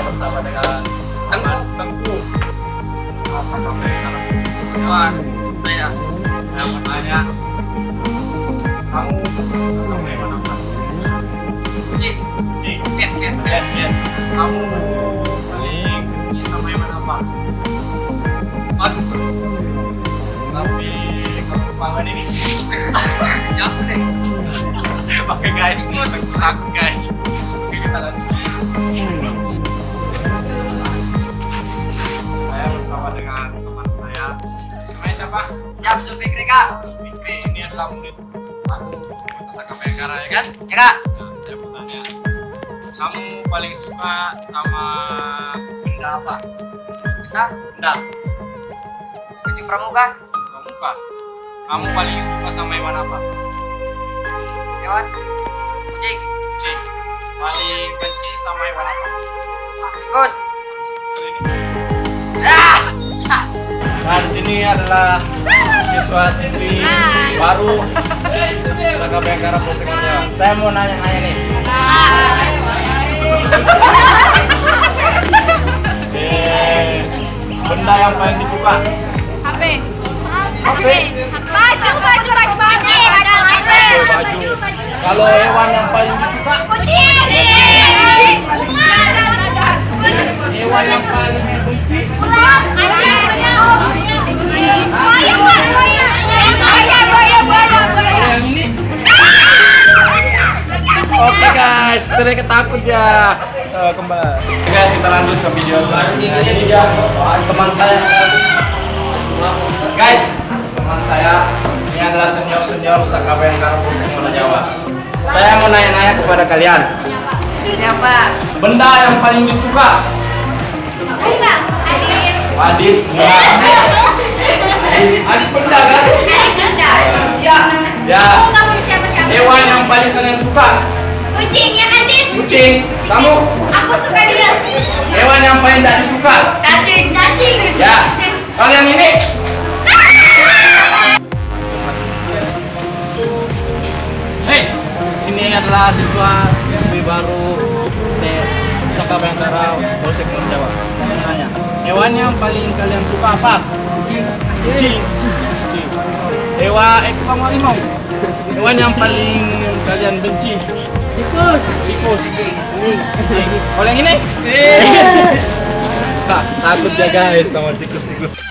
Bersama dengan Tengku kawan saya mau tanya, kamu suka sama yang mana Pak? Ken. Kamu paling benci sama yang mana Pak? Aduh, tapi kalau pangan ini jauh deh. Oke guys, aku guys, kita lanjut. Bersama dengan teman saya, namanya siapa? Siap, Zulfikri Kak. Zulfikri, ini adalah murid baru Pusaka Bayangkara ya kan? Ya Kak. Nah, saya mau tanya, kamu paling suka sama benda apa? Benda. Kucing pramuka. Pramuka. Kamu paling suka sama hewan apa? Hewan. Kucing. Kucing. Paling benci sama hewan apa? Tikus. Nah, di sini adalah siswa-siswi baru Pusaka Bayangkara Polsek Jawa. Saya mau nanya-nanya nih. Benda yang paling disuka? HP. HP. Baju. Baju. Kalau hewan yang paling disuka? Kucing. Hewan yang paling dibenci? Yang ini? Oke guys, mereka takut ya. Kembali. Oke guys, kita lanjut ke video selanjutnya. Ini dia teman saya. Guys, teman saya ini adalah senior Pusaka Bayangkara Polsek Jawa. Saya mau nanya-nanya kepada kalian. Siapa? Benda yang paling disuka? Adit. Adit benda kan? Ya. Hewan yang paling kalian suka? Kucing ya Adit. Kucing. Kamu? Aku suka dia. Hewan yang paling tidak disuka? Cacing. Ya. Kalian ini? Hei, ini adalah siswi baru Pusaka Bayangkara Polsek Jawa. Tanya, hewan yang paling kalian suka apa? Kucing. Kamu harimau. Hewan yang paling kalian benci? Tikus. Kalau yang ini? Takut ya guys sama tikus-tikus.